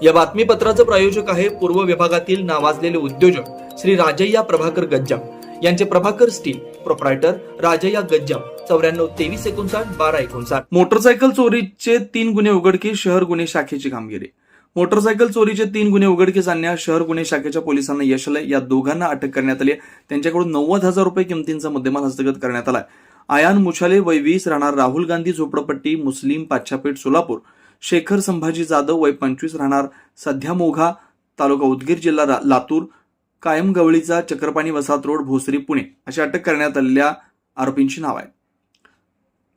या बातमीपत्राचं प्रायोजक आहे पूर्व विभागातील नावाजलेले उद्योजक श्री राजय्या प्रभाकर गज्जाम यांचे Prabhakar steel, proprietor Rajayya Gajjam, 9459 motorcycle चोरीचे 3 गुन्हे उघडकीस, शहर गुन्हे शाखेची कामगिरी. मोटरसायकल चोरीचे 3 गुन्हे उघडकीस आणण्यास शहर गुन्हे शाखेच्या पोलिसांना यश आलंय. या दोघांना अटक करण्यात आली. त्यांच्याकडून 90,000 रुपये किमतींचा मुद्देमाल हस्तगत करण्यात आलाय. आयान मुछाले वय 20 राहणार राहुल गांधी झोपडपट्टी मुस्लिम पाच्छापेठ सोलापूर, शेखर संभाजी जाधव वय 25 राहणार सध्या मोघा तालुका उदगीर जिल्हा लातूर, कायम गवळीचा चक्रपाणी वसाहत रोड भोसरी पुणे अशी अटक करण्यात आलेल्या आरोपींची नाव आहे.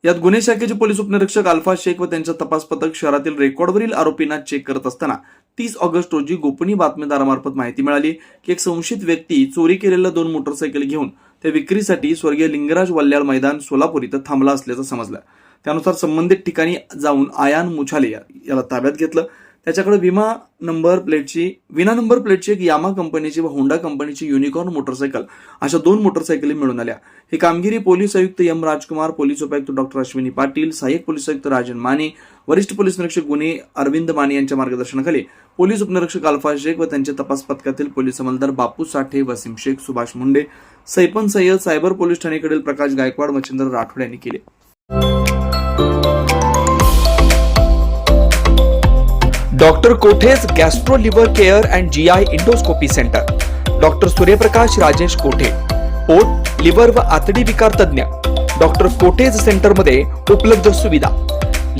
यात गुन्हे शाखेचे पोलीस उपनिरीक्षक अल्फा शेख व त्यांच्या तपास पथक शहरातील रेकॉर्डवरील आरोपींना चेक करत असताना 30 ऑगस्ट रोजी गोपनीय बातमीदारामार्फत माहिती मिळाली की एक संशयित व्यक्ती चोरी केलेल्या 2 मोटरसायकल घेऊन त्या विक्रीसाठी स्वर्गीय लिंगराज वल्याळ मैदान सोलापूर इथं थांबला असल्याचं समजलं. त्यानुसार संबंधित ठिकाणी जाऊन आयान मुछाले याला ताब्यात घेतलं. त्याच्याकडे विना नंबर प्लेटची एक यामा कंपनीची व होंडा कंपनीची युनिकॉर्न मोटरसायकल अशा 2 मोटरसायकली मिळून आल्या. ही कामगिरी पोलीस आयुक्त एम राजकुमार, पोलीस उपायुक्त डॉक्टर अश्विनी पाटील, सहाय्यक पोलीस आयुक्त राजन माने, वरिष्ठ पोलीस निरीक्षक गुन्हे अरविंद माने यांच्या मार्गदर्शनाखाली पोलीस उपनिरीक्षक अल्फा शेख व त्यांच्या तपास पथकातील पोलीस अंमलदार बापू साठे, वसीम शेख, सुभाष मुंडे, सैपन सय्यद, सायबर पोलीस ठाणेकडील प्रकाश गायकवाड, मच्छिंद्र राठोड यांनी केले. Doctor Kothe's gastro liver care and GI endoscopy centre. Doctor Suryaprakash Rajesh कोठे, पोट, लिव्हर व आतडी विकार तज्ञ. डॉक्टर कोठेज सेंटर मध्ये उपलब्ध सुविधा: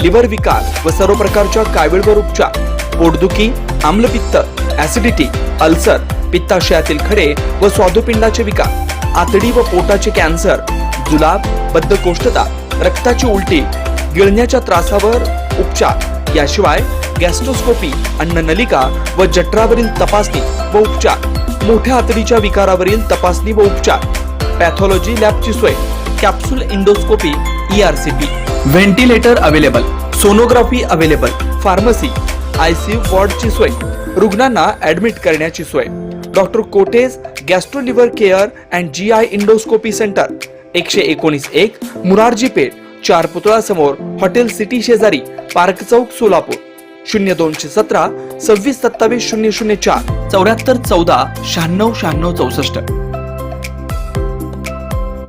लिव्हर विकार व सर्व प्रकारच्या कावीळवर उपचार, पोटदुखी, आम्लपित्त, ऍसिडिटी, अल्सर, पित्ताशयातील खडे व स्वादुपिंडाचे विकार, आतडी व पोटाचे कॅन्सर, जुलाब, बद्धकोष्ठता, रक्ताची उलटी, गिळण्याच्या त्रासावर उपचार. याशिवाय गॅस्ट्रोस्कोपी, अन्ननलिका व जठरावरील तपासणी व उपचार, मोठ्या आतडीच्या विकारावरील तपासणी व उपचार, पॅथॉलॉजी लॅबची सोय, capsule endoscopy, ERCP, ventilator available, sonography available, pharmacy, ICU वॉर्डची सोय, रुग्णांना ऍडमिट करण्याची सोय. Doctor Kotej gastro liver care and GI endoscopy centre, 119-1 Murarji Peth, 4 पुतळा समोर, हॉटेल सिटी शेजारी, पार्क चौक, सोलापूर. 0217 26 27 004 74 14 96 96 64.